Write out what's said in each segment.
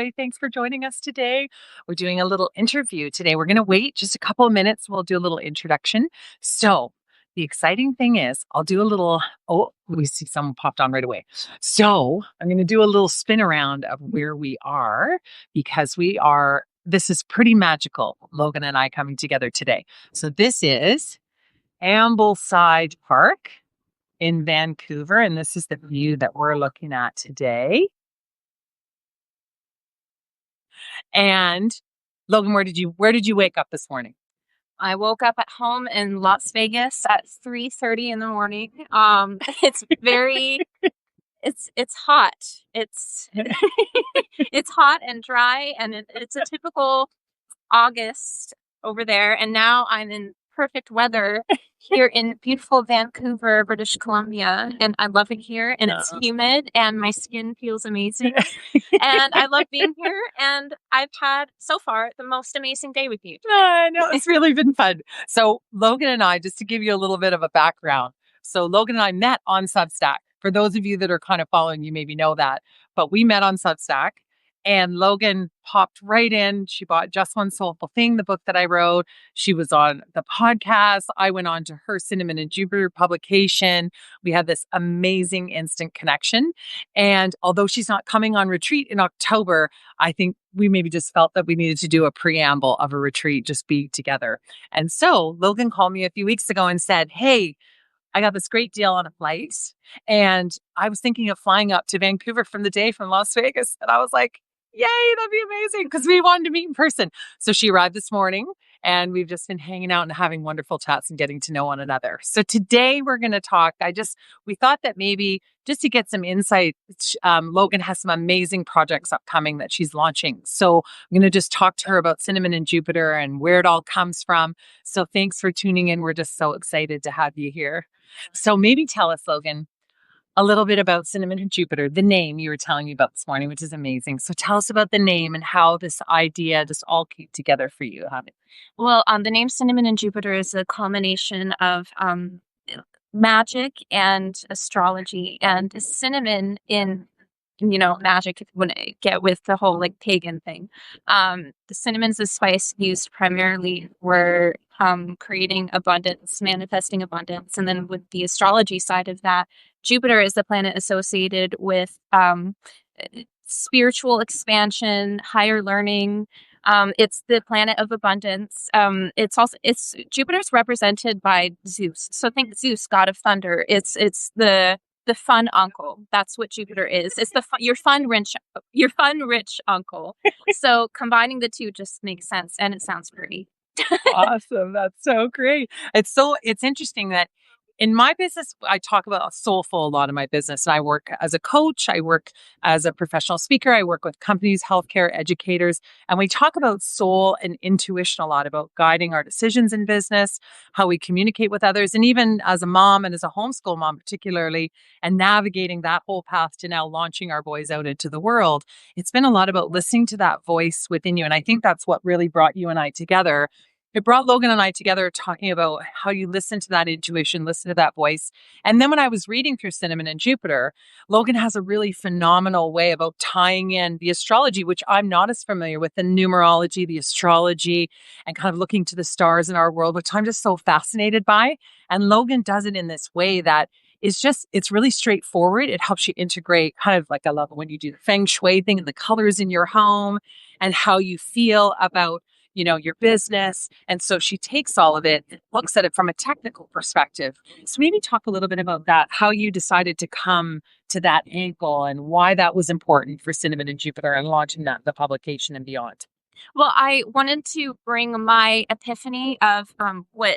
Hey, thanks for joining us today. We're doing a little interview today. We're going to wait just a couple of minutes. We'll do a little introduction. So, the exciting thing is, I'll do a little. Oh, we see someone popped on right away. So, I'm going to do a little spin around of where we are because this is pretty magical. Logan and I coming together today. So, this is Ambleside Park in Vancouver, and this is the view that we're looking at today. And Logan, where did you wake up this morning? I woke up at home in Las Vegas at 3:30 in the morning. It's very it's hot. It's it's hot and dry, and it's a typical August over there. And now I'm in perfect weather here in beautiful Vancouver, British Columbia, and I love it here. And it's humid, and my skin feels amazing. And I love being here. And I've had so far the most amazing day with you. I know it's really been fun. So Logan and I, just to give you a little bit of a background. So Logan and I met on Substack. For those of you that are kind of following, you maybe know that, but we met on Substack. And Logan popped right in. She bought Just One Soulful Thing, the book that I wrote. She was on the podcast. I went on to her Cinnamon and Jupiter publication. We had this amazing instant connection. And although she's not coming on retreat in October, I think we maybe just felt that we needed to do a preamble of a retreat, just be together. And so Logan called me a few weeks ago and said, "Hey, I got this great deal on a flight. And I was thinking of flying up to Vancouver from Las Vegas." And I was like, "Yay, that'd be amazing," because we wanted to meet in person. So she arrived this morning and we've just been hanging out and having wonderful chats and getting to know one another. So today we're going to talk. We thought that maybe just to get some insight, Logan has some amazing projects upcoming that she's launching. So I'm going to just talk to her about Cinnamon and Jupiter and where it all comes from. So thanks for tuning in. We're just so excited to have you here. So maybe tell us, Logan, a little bit about Cinnamon and Jupiter, the name you were telling me about this morning, which is amazing. So tell us about the name and how this idea just all came together for you. Well, the name Cinnamon and Jupiter is a combination of magic and astrology, and cinnamon in magic when I get with the whole like pagan thing. The cinnamon's a spice used primarily for creating abundance, manifesting abundance. And then with the astrology side of that, Jupiter is the planet associated with spiritual expansion, higher learning. It's the planet of abundance. It's Jupiter's represented by Zeus. So think Zeus, god of thunder. It's the fun uncle. That's what Jupiter is. It's your fun rich uncle. So combining the two just makes sense, and it sounds pretty. Awesome. That's so great. It's interesting that in my business, I talk about soulful a lot in my business. And I work as a coach. I work as a professional speaker. I work with companies, healthcare educators, and we talk about soul and intuition a lot, about guiding our decisions in business, how we communicate with others. And even as a mom and as a homeschool mom, particularly, and navigating that whole path to now launching our boys out into the world, it's been a lot about listening to that voice within you. And I think that's what really brought you and I together. It brought Logan and I together talking about how you listen to that intuition, listen to that voice. And then when I was reading through Cinnamon and Jupiter, Logan has a really phenomenal way about tying in the astrology, which I'm not as familiar with, the numerology, the astrology, and kind of looking to the stars in our world, which I'm just so fascinated by. And Logan does it in this way that it's really straightforward. It helps you integrate kind of like, I love it when you do the feng shui thing and the colors in your home and how you feel about your business. And so she takes all of it, looks at it from a technical perspective. So maybe talk a little bit about that, how you decided to come to that angle and why that was important for Cinnamon and Jupiter and launching the publication and beyond. Well, I wanted to bring my epiphany of what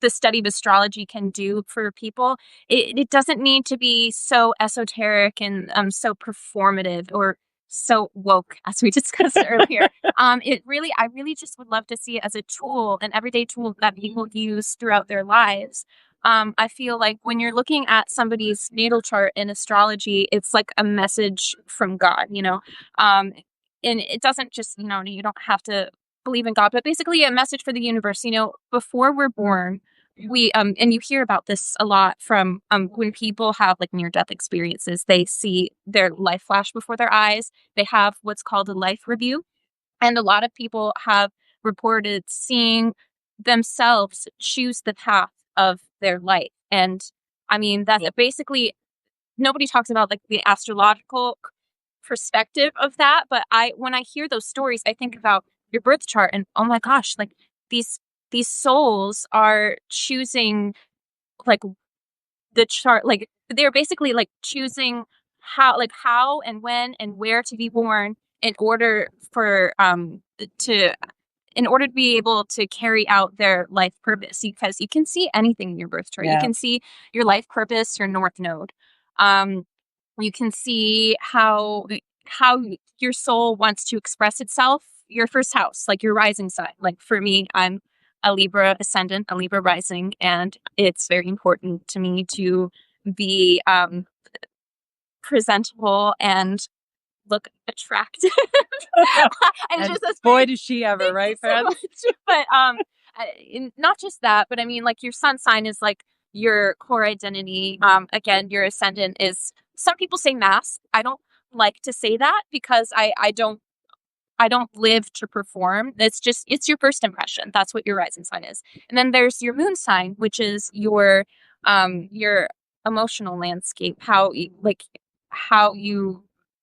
the study of astrology can do for people. It doesn't need to be so esoteric and so performative or so woke, as we discussed earlier. I really just would love to see it as a tool, an everyday tool that people use throughout their lives. I feel like when you're looking at somebody's natal chart in astrology, it's like a message from God, and it doesn't just, you don't have to believe in God, but basically a message for the universe. Before we're born, and you hear about this a lot from when people have like near-death experiences. They see their life flash before their eyes. They have what's called a life review, and a lot of people have reported seeing themselves choose the path of their life. And I mean, that's basically, nobody talks about like the astrological perspective of that, but when I hear those stories, I think about your birth chart, and oh my gosh, like these souls are choosing like the chart, like they're basically like choosing how and when and where to be born in order for to in order to be able to carry out their life purpose, because you can see anything in your birth chart. You can see your life purpose, your north node. You can see how your soul wants to express itself, your first house, like your rising sign. Like for me, I'm a Libra ascendant, a Libra rising, and it's very important to me to be presentable and look attractive. And just boy, does she ever, right, friends? So but not just that, but I mean, like your sun sign is like your core identity. Again, your ascendant is, some people say mask. I don't like to say that because I don't live to perform. It's your first impression. That's what your rising sign is. And then there's your moon sign, which is your emotional landscape, how you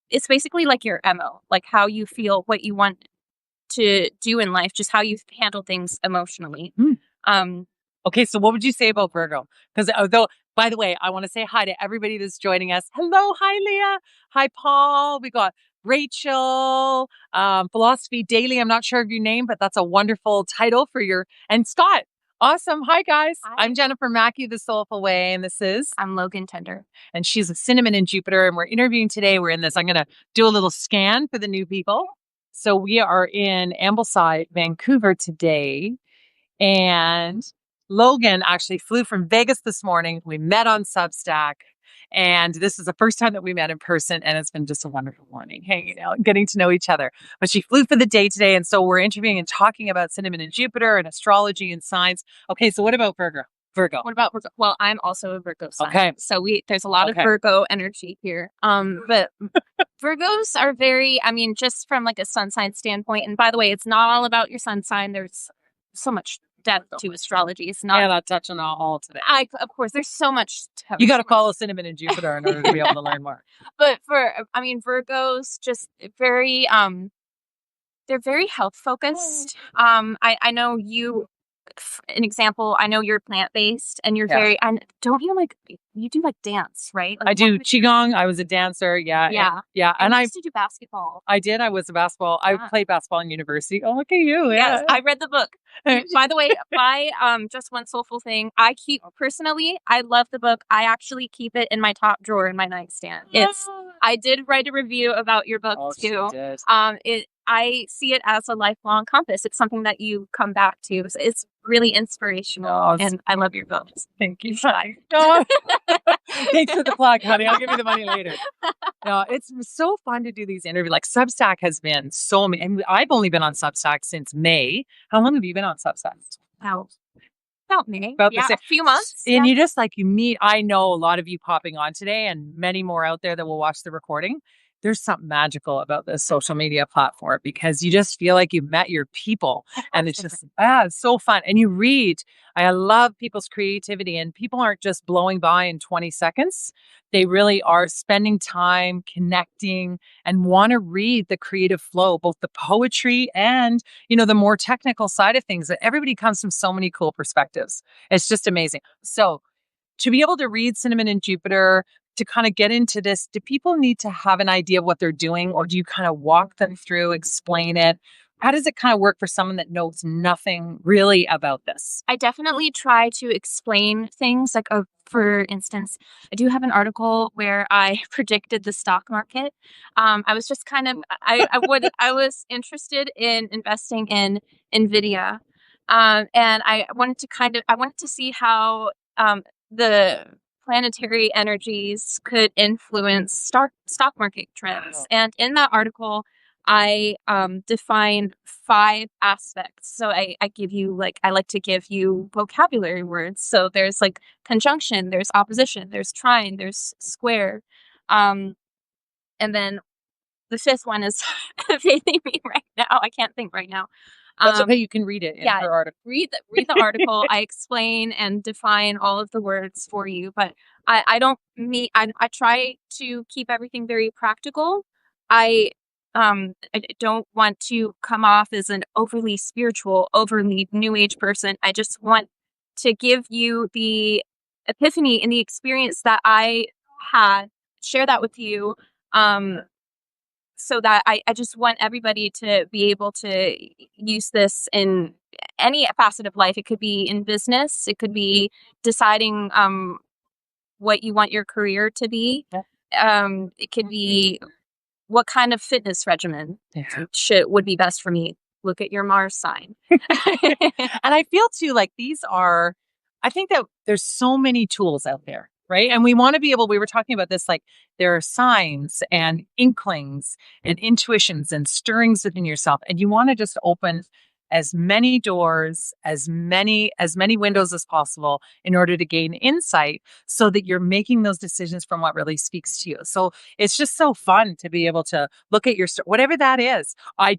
it's basically like your MO, like how you feel, what you want to do in life, just how you handle things emotionally. Okay, so what would you say about Virgo? Because although, by the way, I want to say hi to everybody that's joining us. Hello, hi Leah, hi Paul. We got Rachel, Philosophy Daily. I'm not sure of your name, but that's a wonderful title for and Scott. Awesome. Hi, guys. Hi. I'm Jennifer Maki, the Soulful Way, and this is... I'm Logan Tender. And she's a Cinnamon in Jupiter, and we're interviewing today. We're in this. I'm going to do a little scan for the new people. So we are in Ambleside, Vancouver today, and Logan actually flew from Vegas this morning. We met on Substack, and this is the first time that we met in person, and it's been just a wonderful morning, hanging out, getting to know each other. But she flew for the day today, and so we're interviewing and talking about Cinnamon and Jupiter and astrology and signs. Okay, so what about Virgo? What about Virgo? Well, I'm also a Virgo sign. Okay. So there's a lot of Virgo energy here. But Virgos are very, I mean, just from like a sun sign standpoint, and by the way, it's not all about your sun sign. There's so much depth to astrology. It's not. I'm not touching all today. Of course, there's so much to cover. You got to follow Cinnamon and Jupiter in order to be able to learn more. But Virgos just very, they're very health focused. I know you, an example, I know you're plant-based and you're very, and don't you you do like dance, right? Like, I do Qigong. I was a dancer. Yeah. Yeah. And I used to do basketball. I did. I was a basketball. I played basketball in university. Oh, look at you. Yes. I read the book. By the way, just one soulful thing. Personally, I love the book. I actually keep it in my top drawer in my nightstand. I did write a review about your book too. I see it as a lifelong compass. It's something that you come back to. So it's really inspirational, and I love your books. Thank you. Thanks for the plug, honey. I'll give you the money later. No, it's so fun to do these interviews. Like Substack has been so many, and I've only been on Substack since May. How long have you been on Substack? About May. About a few months. And you just you meet, I know a lot of you popping on today and many more out there that will watch the recording. There's something magical about this social media platform because you just feel like you've met your people, and it's just, it's so fun. And you read, I love people's creativity, and people aren't just blowing by in 20 seconds. They really are spending time connecting and want to read the creative flow, both the poetry and, the more technical side of things. That everybody comes from so many cool perspectives. It's just amazing. So to be able to read Cinnamon and Jupiter, to kind of get into this, do people need to have an idea of what they're doing, or do you kind of walk them through, explain it? How does it kind of work for someone that knows nothing really about this? I definitely try to explain things. Like, for instance, I do have an article where I predicted the stock market. I was just kind of, I was interested in investing in NVIDIA. And I wanted to see how the planetary energies could influence stock market trends. And in that article, I define 5 aspects. So I give you like I like to give you vocabulary words. So there's like conjunction, there's opposition, there's trine, there's square. Um, and then the fifth one is failing me right now. I can't think right now. That's Um, okay. You can read it in yeah, her article. read the article. I explain and define all of the words for you, but I don't mean I try to keep everything very practical. I don't want to come off as an overly spiritual, overly new age person. I just want to give you the epiphany and the experience that I had, share that with you. Um, so that I just want everybody to be able to use this in any facet of life. It could be in business, it could be deciding what you want your career to be. Yeah. It could be what kind of fitness regimen would be best for me. Look at your Mars sign. And I feel too like I think that there's so many tools out there, right? And we want to be able, we were talking about this, like there are signs and inklings and intuitions and stirrings within yourself. And you want to just open as many doors, as many windows as possible in order to gain insight so that you're making those decisions from what really speaks to you. So it's just so fun to be able to look at your, whatever that is. I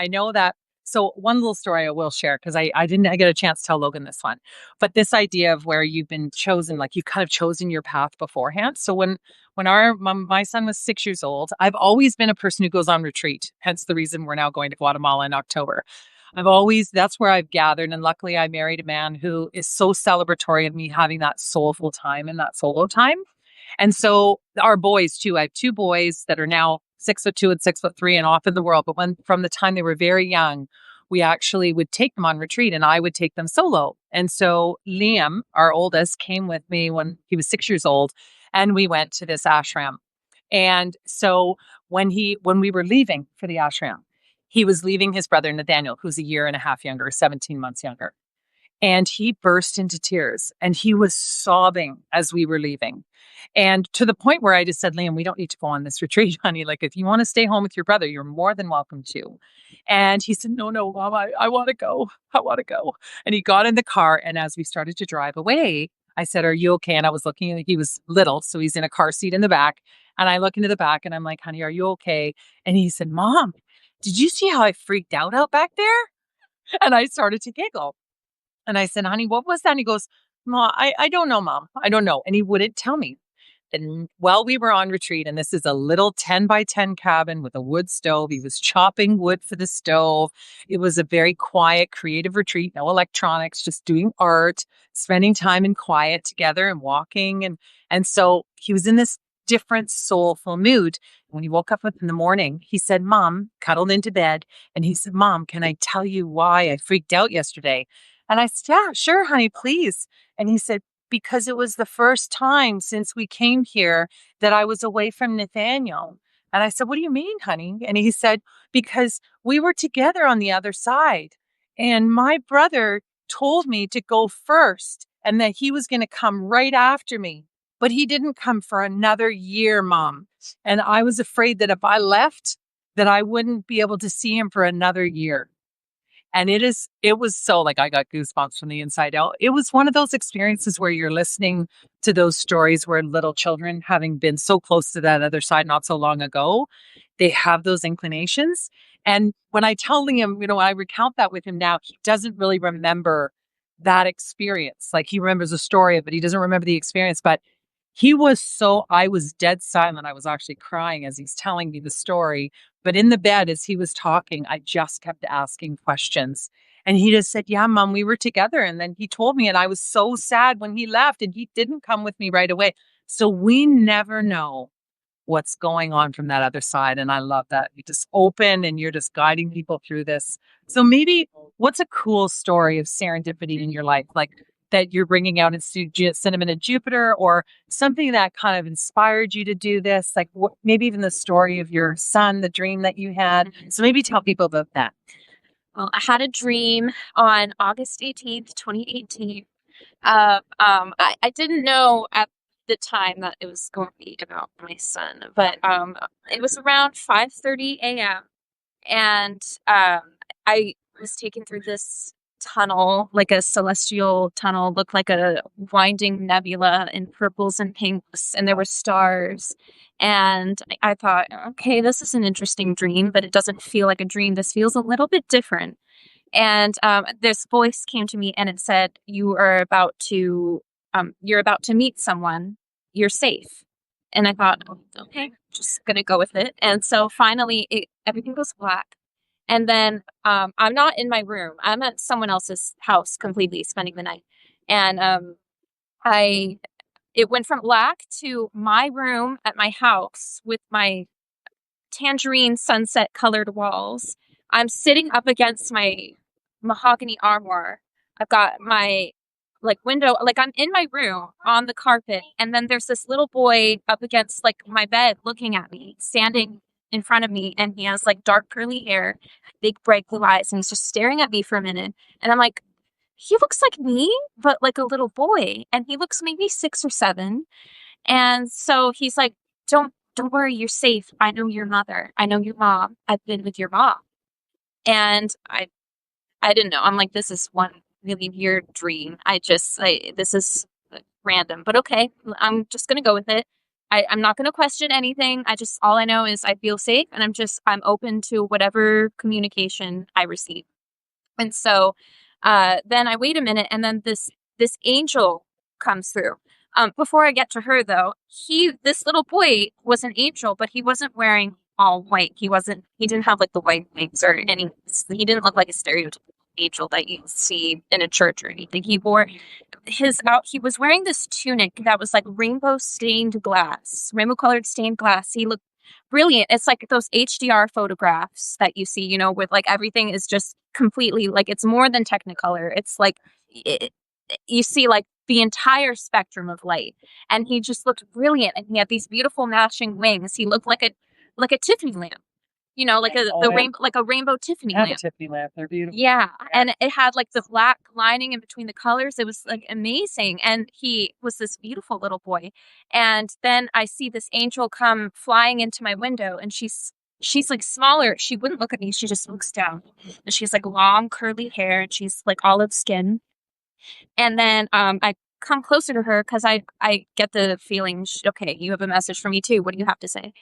know that. So one little story I will share, because I didn't get a chance to tell Logan this one, but this idea of where you've been chosen, like you've kind of chosen your path beforehand. So when my son was 6 years old, I've always been a person who goes on retreat. Hence the reason we're now going to Guatemala in October. That's where I've gathered. And luckily I married a man who is so celebratory of me having that soulful time and that solo time. And so our boys too, I have 2 boys that are now 6'2" and 6'3" and off in the world. But from the time they were very young, we actually would take them on retreat and I would take them solo. And so Liam, our oldest, came with me when he was 6 years old and we went to this ashram. And so when we were leaving for the ashram, he was leaving his brother Nathaniel, who's a year and a half younger, 17 months younger. And he burst into tears and he was sobbing as we were leaving. And to the point where I just said, Liam, we don't need to go on this retreat, honey. Like, if you want to stay home with your brother, you're more than welcome to. And he said, no, Mom, I want to go. I want to go. And he got in the car. And as we started to drive away, I said, are you okay? And I was looking, he was little. So he's in a car seat in the back. And I look into the back and I'm like, honey, are you okay? And he said, Mom, did you see how I freaked out back there? And I started to giggle. And I said, honey, what was that? And he goes, Mom, I don't know, Mom. I don't know. And he wouldn't tell me. And while we were on retreat, and this is a little 10 by 10 cabin with a wood stove, he was chopping wood for the stove. It was a very quiet, creative retreat, no electronics, just doing art, spending time in quiet together and walking. And so he was in this different soulful mood. When he woke up in the morning, he said, Mom, cuddled into bed. And he said, Mom, can I tell you why I freaked out yesterday? And I said, yeah, sure, honey, please. And he said, because it was the first time since we came here that I was away from Nathaniel. And I said, what do you mean, honey? And he said, because we were together on the other side. And my brother told me to go first and that he was going to come right after me. But he didn't come for another year, Mom. And I was afraid that if I left, that I wouldn't be able to see him for another year. And it was so, like, I got goosebumps from the inside out. It was one of those experiences where you're listening to those stories where little children, having been so close to that other side not so long ago, they have those inclinations. And when I tell Liam, when I recount that with him now, he doesn't really remember that experience. Like, he remembers the story of it, he doesn't remember the experience. But I was dead silent. I was actually crying as he's telling me the story. But in the bed, as he was talking, I just kept asking questions. And he just said, yeah, Mom, we were together. And then he told me, and I was so sad when he left and he didn't come with me right away. So we never know what's going on from that other side. And I love that. You just open and you're just guiding people through this. So maybe what's a cool story of serendipity in your life? Like, that you're bringing out in Cinnamon and Jupiter, or something that kind of inspired you to do this? Like, maybe even the story of your son, the dream that you had. So maybe tell people about that. Well, I had a dream on August 18th, 2018. I didn't know at the time that it was going to be about my son, but it was around 5:30 a.m. And I was taken through this tunnel, like a celestial tunnel, looked like a winding nebula in purples and pinks, and there were stars. And I thought, okay, this is an interesting dream, but it doesn't feel like a dream. This feels a little bit different. And this voice came to me, and it said, you're about to meet someone. You're safe." And I thought, okay, just gonna go with it. And so finally, everything goes black. And then I'm not in my room. I'm at someone else's house completely spending the night. And I it went from black to my room at my house with my tangerine sunset colored walls. I'm sitting up against my mahogany armoire. I've got my like window, like I'm in my room on the carpet, and then there's this little boy up against like my bed looking at me, standing in front of me, and he has like dark curly hair, big bright blue eyes, and he's just staring at me for a minute. And I'm like, he looks like me, but like a little boy, and he looks maybe 6 or 7. And so he's like, don't worry, you're safe. I know your mother. I know your mom. I've been with your mom. And I didn't know. I'm like, this is one really weird dream. This is random, but okay. I'm just gonna go with it. I'm not gonna question anything. All I know is I feel safe, and I'm open to whatever communication I receive. And so then I wait a minute, and then this angel comes through. Before I get to her, though, this little boy was an angel, but he wasn't wearing all white. He didn't have like the white wings or any. He didn't look like a stereotypical angel that you see in a church or anything. He was wearing this tunic that was like rainbow colored stained glass. He looked brilliant. It's like those HDR photographs that you see, with like everything is just completely like it's more than Technicolor. It's like you see like the entire spectrum of light, and he just looked brilliant. And he had these beautiful matching wings. He looked like a Tiffany lamp, like a rainbow Tiffany I have a lamp. Tiffany lamp. They're beautiful. Yeah, and it had like the black lining in between the colors. It was like amazing, and he was this beautiful little boy. And then I see this angel come flying into my window, and she's like smaller. She wouldn't look at me. She just looks down, and she's like long curly hair, and she's like olive skin. And then I come closer to her because I get the feeling, okay, you have a message for me too. What do you have to say?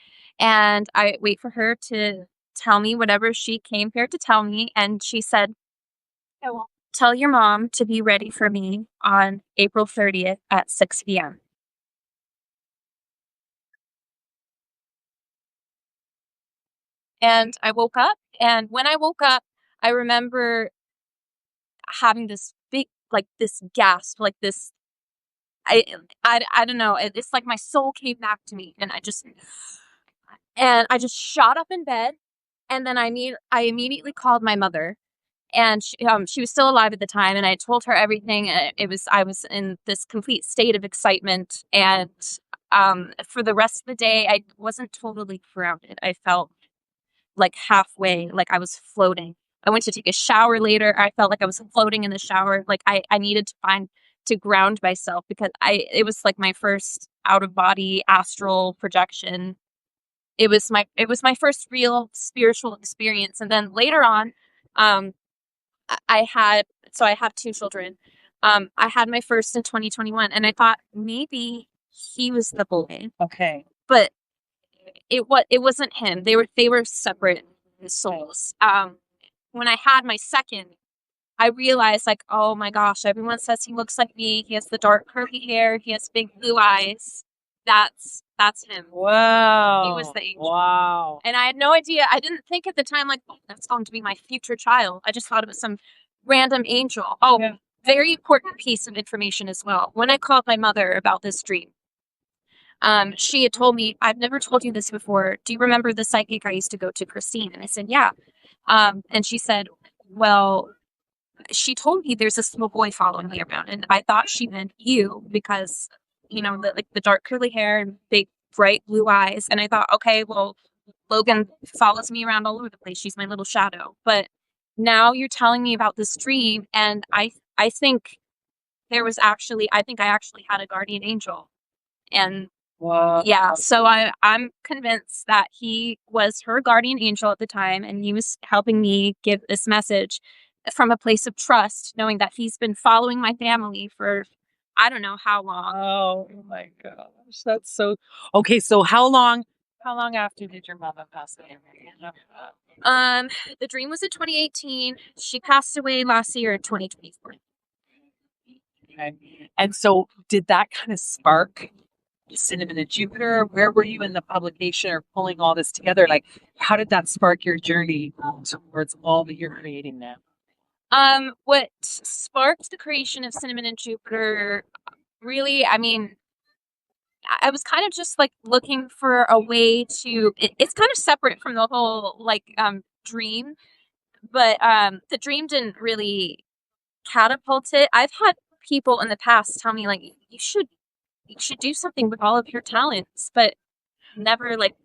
And I wait for her to tell me whatever she came here to tell me. And she said, "I will tell your mom to be ready for me on April 30th at 6 p.m." And I woke up. And when I woke up, I remember having this big, like this gasp, like this. I, I don't know. It's like my soul came back to me, and I just shot up in bed, and then I immediately called my mother, and she was still alive at the time, and I told her everything. I was in this complete state of excitement, and for the rest of the day, I wasn't totally grounded. I felt like halfway, like I was floating. I went to take a shower later. I felt like I was floating in the shower. Like I needed to ground myself because it was like my first out of body astral projection. It was my first real spiritual experience. And then later on, um, I have 2 children. I had my first in 2021, and I thought maybe he was the boy, Okay. but it wasn't him. They were separate souls. When I had my second, I realized like, oh my gosh, everyone says he looks like me. He has the dark curly hair. He has big blue eyes. That's him. Wow. He was the angel. Wow. And I had no idea. I didn't think at the time like, oh, that's going to be my future child. I just thought it was some random angel. Oh, yeah. Very important piece of information as well. When I called my mother about this dream, she had told me, "I've never told you this before. Do you remember the psychic I used to go to, Christine?" And I said, "Yeah." And she said, "Well, she told me there's this little boy following me around, and I thought she meant you because, the dark curly hair and big bright blue eyes." And I thought, okay, well, Logan follows me around all over the place. She's my little shadow. But now you're telling me about this dream, and I think I actually had a guardian angel, and Wow. Yeah, so I'm convinced that he was her guardian angel at the time, and he was helping me give this message from a place of trust, knowing that he's been following my family for I don't know how long. Oh my gosh, that's so okay. So how long after did your mother pass away? Um, the dream was in 2018. She passed away last year in 2024. Okay. And so did that kind of spark Cinnamon and Jupiter? Where were you in the publication or pulling all this together? Like, how did that spark your journey towards all that you're creating now? What sparked the creation of Cinnamon and Jupiter really, I mean, I was kind of just like looking for a way to it's kind of separate from the whole like dream, but the dream didn't really catapult it. I've had people in the past tell me like you should do something with all of your talents, but never like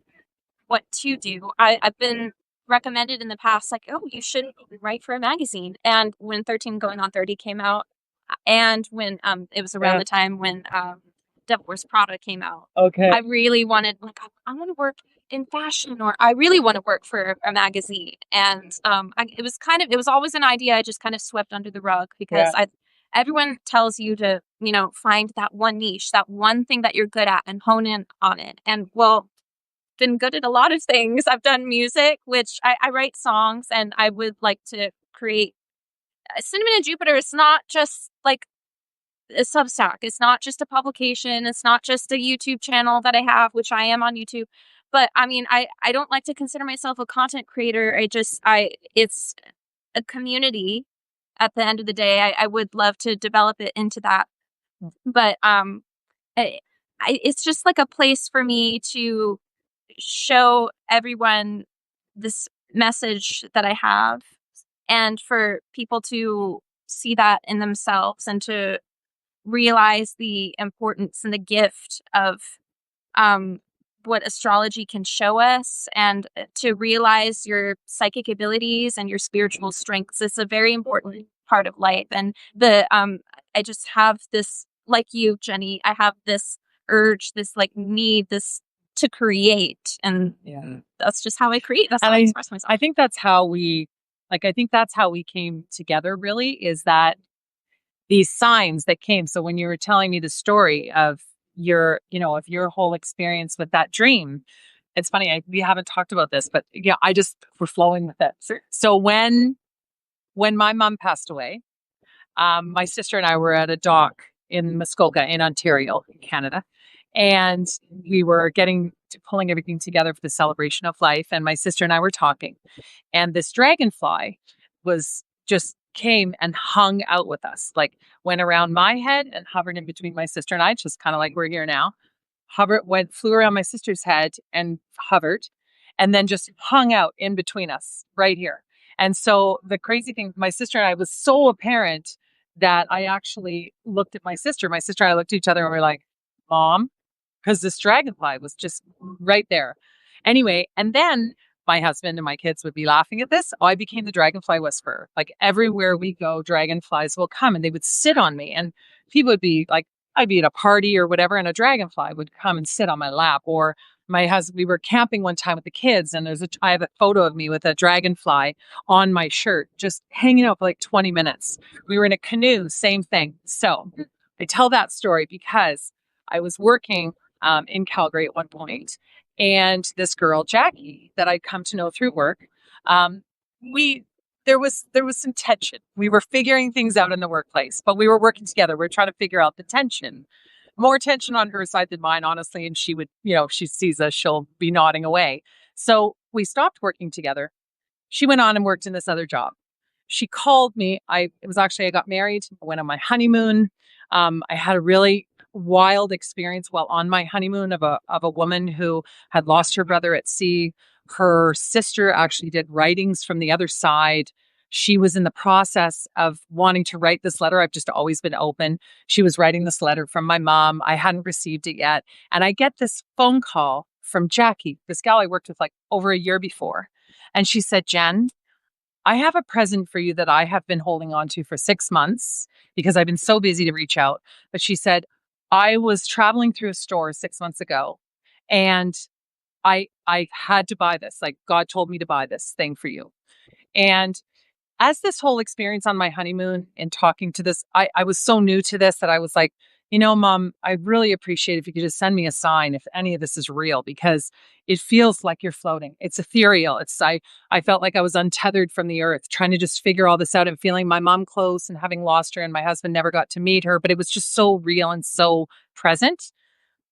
what to do. I've been recommended in the past like, oh, you should write for a magazine. And when 13 going on 30 came out, and when it was around Yeah. the time when Devil Wears Prada came out. Okay. I really wanted like I want to work in fashion, or I really want to work for a magazine. And it was always an idea I just kind of swept under the rug because Yeah. everyone tells you to, find that one niche, that one thing that you're good at and hone in on it. And well, been good at a lot of things. I've done music, which I write songs, and I would like to create. Cinnamon and Jupiter is not just like a Substack. It's not just a publication. It's not just a YouTube channel that I have, which I am on YouTube. But I mean, I don't like to consider myself a content creator. It's a community at the end of the day. I would love to develop it into that. But it's just like a place for me to show everyone this message that I have, and for people to see that in themselves and to realize the importance and the gift of um, what astrology can show us, and to realize your psychic abilities and your spiritual strengths is a very important part of life. And I just have this, like you, Jenny, I have this urge, this like need, this to create, and Yeah. that's just how I create. That's And how I express myself. I think that's how I think that's how we came together really is that these signs that came. So when you were telling me the story of of your whole experience with that dream, it's funny, we haven't talked about this, but yeah, we're flowing with it. Sure. So when my mom passed away, my sister and I were at a dock in Muskoka in Ontario, Canada. And we were pulling everything together for the celebration of life. And my sister and I were talking. And this dragonfly was just came and hung out with us, like went around my head and hovered in between my sister and I, just kind of like we're here now. Flew around my sister's head and hovered, and then just hung out in between us right here. And so the crazy thing, my sister and I was so apparent that I actually looked at my sister. My sister and I looked at each other and we were like, Mom, because this dragonfly was just right there. Anyway, and then my husband and my kids would be laughing at this. I became the dragonfly whisperer. Like everywhere we go, dragonflies will come and they would sit on me. And people would be like, I'd be at a party or whatever, and a dragonfly would come and sit on my lap. Or my husband, we were camping one time with the kids, and I have a photo of me with a dragonfly on my shirt, just hanging out for like 20 minutes. We were in a canoe, same thing. So I tell that story because I was working in Calgary at one point, and this girl Jackie that I'd come to know through work, we there was some tension. We were figuring things out in the workplace, but we were working together. We are trying to figure out the tension. More tension on her side than mine, honestly. And she would, she sees us, she'll be nodding away. So we stopped working together. She went on and worked in this other job. She called me. I got married. I went on my honeymoon. I had a really wild experience while on my honeymoon of a woman who had lost her brother at sea. Her sister actually did writings from the other side. She was in the process of wanting to write this letter. I've just always been open. She was writing this letter from my mom. I hadn't received it yet. And I get this phone call from Jackie, this gal I worked with like over a year before. And she said, Jen, I have a present for you that I have been holding on to for 6 months because I've been so busy to reach out. But she said, I was traveling through a store 6 months ago, and I had to buy this. Like, God told me to buy this thing for you. And as this whole experience on my honeymoon and talking to this, I was so new to this that I was like, Mom, I really appreciate if you could just send me a sign if any of this is real, because it feels like you're floating. It's ethereal. I felt like I was untethered from the earth, trying to just figure all this out and feeling my mom close and having lost her, and my husband never got to meet her, but it was just so real and so present.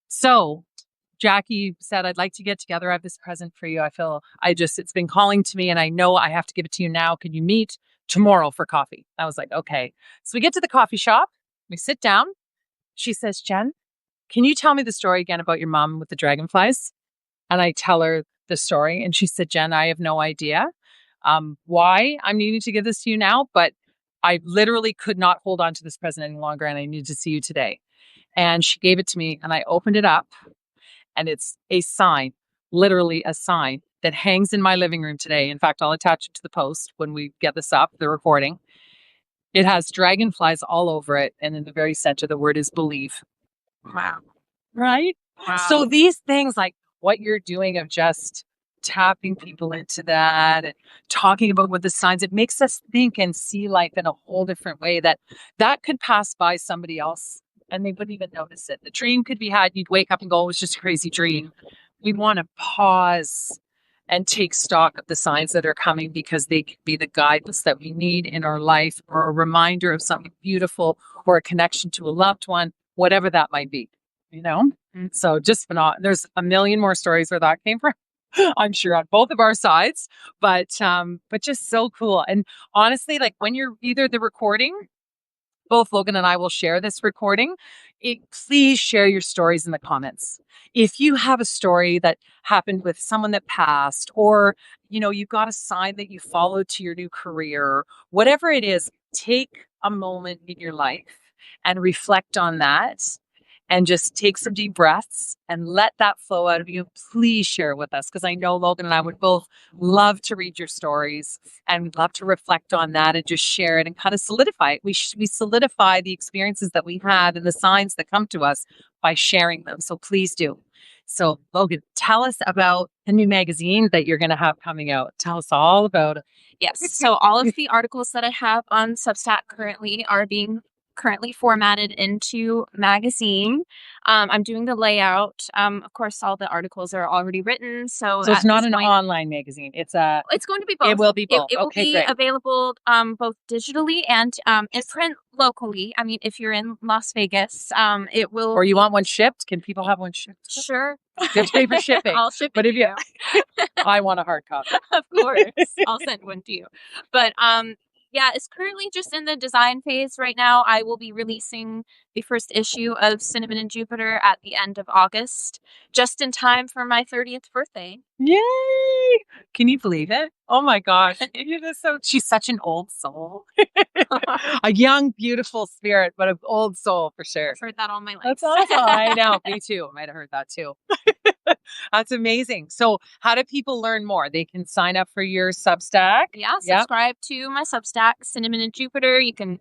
So Jackie said, I'd like to get together. I have this present for you. It's been calling to me, and I know I have to give it to you now. Can you meet tomorrow for coffee? I was like, okay. So we get to the coffee shop. We sit down. She says, Jen, can you tell me the story again about your mom with the dragonflies? And I tell her the story. And she said, Jen, I have no idea why I'm needing to give this to you now, but I literally could not hold on to this present any longer, and I need to see you today. And she gave it to me, and I opened it up, and it's a sign, literally a sign that hangs in my living room today. In fact, I'll attach it to the post when we get this up, the recording. It has dragonflies all over it. And in the very center, the word is believe. Wow. Right? Wow. So these things, like what you're doing of just tapping people into that and talking about what the signs, it makes us think and see life in a whole different way, that could pass by somebody else and they wouldn't even notice it. The dream could be had, and you'd wake up and go, it was just a crazy dream. We want to pause and take stock of the signs that are coming, because they could be the guidance that we need in our life, or a reminder of something beautiful, or a connection to a loved one, whatever that might be, So just phenomenal. There's a million more stories where that came from. I'm sure on both of our sides, but just so cool. And honestly, like when you're either the recording, both Logan and I will share this recording. Please share your stories in the comments. If you have a story that happened with someone that passed, or, you got a sign that you followed to your new career, whatever it is, take a moment in your life and reflect on that, and just take some deep breaths and let that flow out of you. Please share it with us, because I know Logan and I would both love to read your stories, and we'd love to reflect on that and just share it and kind of solidify it. We solidify the experiences that we had and the signs that come to us by sharing them. So please do. So Logan, tell us about the new magazine that you're going to have coming out. Tell us all about it. Yes. So all of the articles that I have on Substack currently are being formatted into magazine. I'm doing the layout. Of course, all the articles are already written. So it's not an online magazine. It's going to be both. It will be both. It will be great. available both digitally and in print locally. I mean, if you're in Las Vegas, it will. Or you want one shipped? Can people have one shipped? Sure. You have to pay for shipping. I'll ship it. But if you, I want a hard copy. Of course, I'll send one to you. But yeah, it's currently just in the design phase right now. I will be releasing the first issue of Cinnamon and Jupiter at the end of August, just in time for my 30th birthday. Yay! Can you believe it? Oh my gosh. She's such an old soul. A young, beautiful spirit, but an old soul for sure. I've heard that all my life. That's awesome. I know. Me too. I might have heard that too. That's amazing. So how do people learn more? They can sign up for your Substack. Yeah, subscribe to my Substack, Cinnamon and Jupiter. You can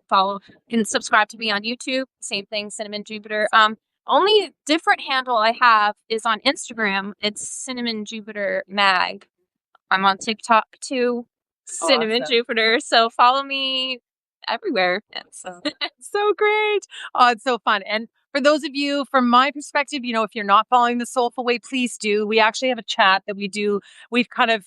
subscribe to me on YouTube. Same thing, Cinnamon Jupiter. Only different handle I have is on Instagram. It's Cinnamon Jupiter Mag. I'm on TikTok too, Cinnamon Jupiter. So follow me everywhere. So great. Oh, it's so fun. And for those of you, from my perspective, if you're not following the Soulful Way, please do. We actually have a chat that we do. We've kind of,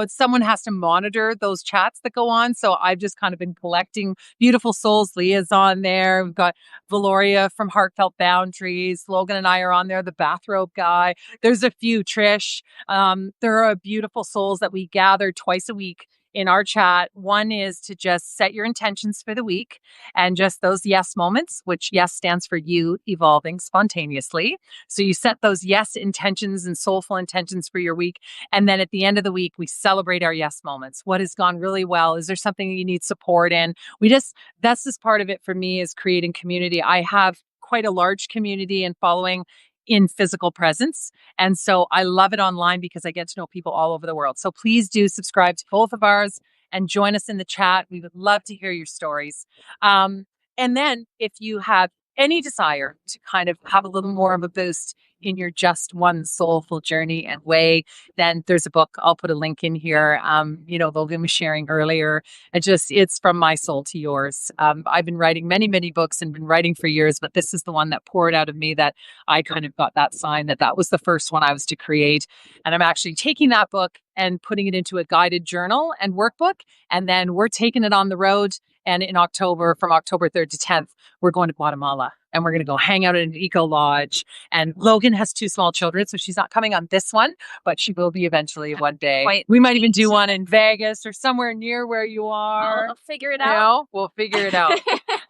someone has to monitor those chats that go on. So I've just kind of been collecting beautiful souls. Leah's on there. We've got Valoria from Heartfelt Boundaries. Logan and I are on there. The bathrobe guy. There's a few. Trish. There are beautiful souls that we gather twice a week in our chat. One is to just set your intentions for the week, and just those yes moments, which yes stands for you evolving spontaneously. So you set those yes intentions and soulful intentions for your week. And then at the end of the week, we celebrate our yes moments. What has gone really well? Is there something you need support in? That's just part of it for me, is creating community. I have quite a large community and following in physical presence. And so I love it online because I get to know people all over the world. So please do subscribe to both of ours and join us in the chat. We would love to hear your stories. And then if you have any desire to kind of have a little more of a boost in your just one soulful journey and way, then there's a book. I'll put a link in here. Logan was sharing earlier. It's from my soul to yours. I've been writing many, many books and been writing for years, but this is the one that poured out of me that I kind of got that sign that was the first one I was to create. And I'm actually taking that book and putting it into a guided journal and workbook. And then we're taking it on the road. And in October, from October 3rd to 10th, we're going to Guatemala and we're going to go hang out at an eco lodge. And Logan has 2 small children, so she's not coming on this one, but she will be eventually one day. We might even do one in Vegas or somewhere near where you are. I'll figure it out. We'll figure it out.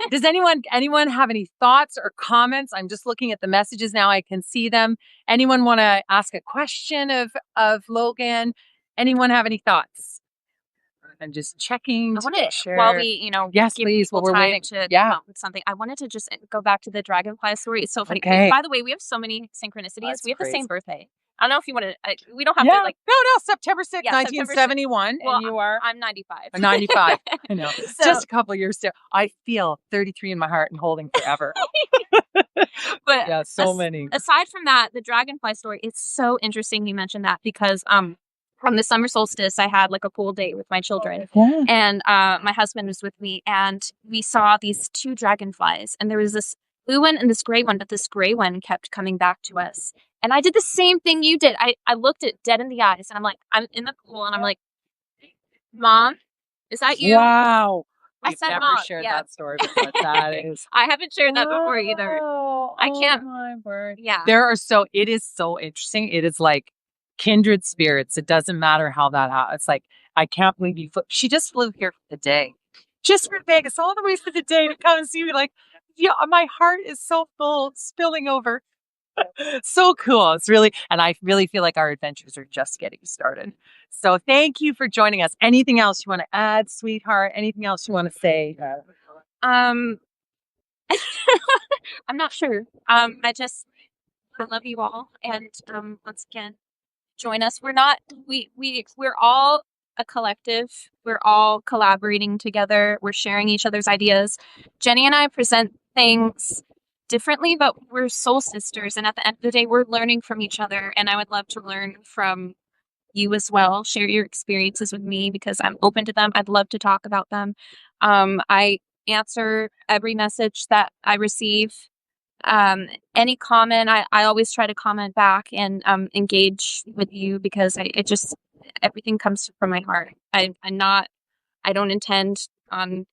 Does anyone have any thoughts or comments? I'm just looking at the messages now. I can see them. Anyone want to ask a question of Logan? Anyone have any thoughts? I'm just checking. While we, yes, give please. people time to come up with something. I wanted to just go back to the dragonfly story. It's so funny. Okay. By the way, we have so many synchronicities. We have the same birthday. I don't know if you want to. We don't have to No, September 6th, 1971, well, and you are. I'm 95. I'm 95. I know. Just a couple of years there. I feel 33 in my heart and holding forever. But yeah, so many. Aside from that, the dragonfly story. It's so interesting you mentioned that because from the summer solstice, I had like a pool date with my children, and my husband was with me, and we saw these 2 dragonflies, and there was this blue one and this gray one, but this gray one kept coming back to us. And I did the same thing you did. I looked it dead in the eyes, and I'm in the pool, and I'm like, "Mom, is that you?" Wow. I said, never "Mom." shared that story before. That is. I haven't shared that before either. I can't. Oh my word. Yeah. It is so interesting. It is like kindred spirits. It doesn't matter how that happens. It's like, I can't believe she just flew here for the day. Just for Vegas, all the way for the day to come and see me. Like, yeah, my heart is so full, spilling over. So cool. It's really, and I really feel like our adventures are just getting started. So thank you for joining us. Anything else you want to add, sweetheart? Anything else you want to say? I'm not sure. I love you all. And once again, join us. We're all a collective. We're all collaborating together. We're sharing each other's ideas. Jenny and I present things differently, but we're soul sisters. And at the end of the day, we're learning from each other. And I would love to learn from you as well. Share your experiences with me because I'm open to them. I'd love to talk about them. I answer every message that I receive. Any comment, I always try to comment back and engage with you because everything comes from my heart. I don't intend on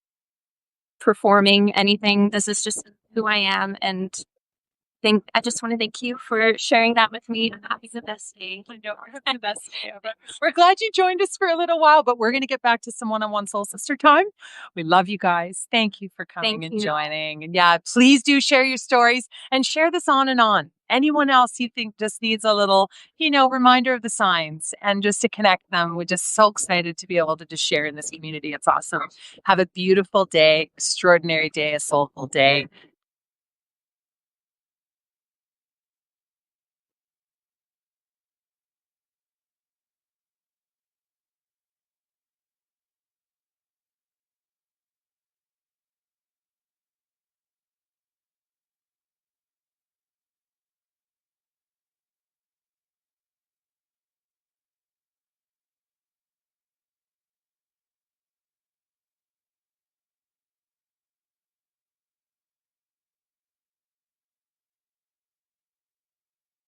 performing anything. This is just who I am, and I just want to thank you for sharing that with me. I'm having the best day. I know, we're having the best day ever. We're glad you joined us for a little while, but we're going to get back to some one-on-one soul sister time. We love you guys. Thank you for coming and joining. And yeah, please do share your stories and share this on and on. Anyone else you think just needs a little, reminder of the signs and just to connect them. We're just so excited to be able to just share in this community. It's awesome. Have a beautiful day, extraordinary day, a soulful day.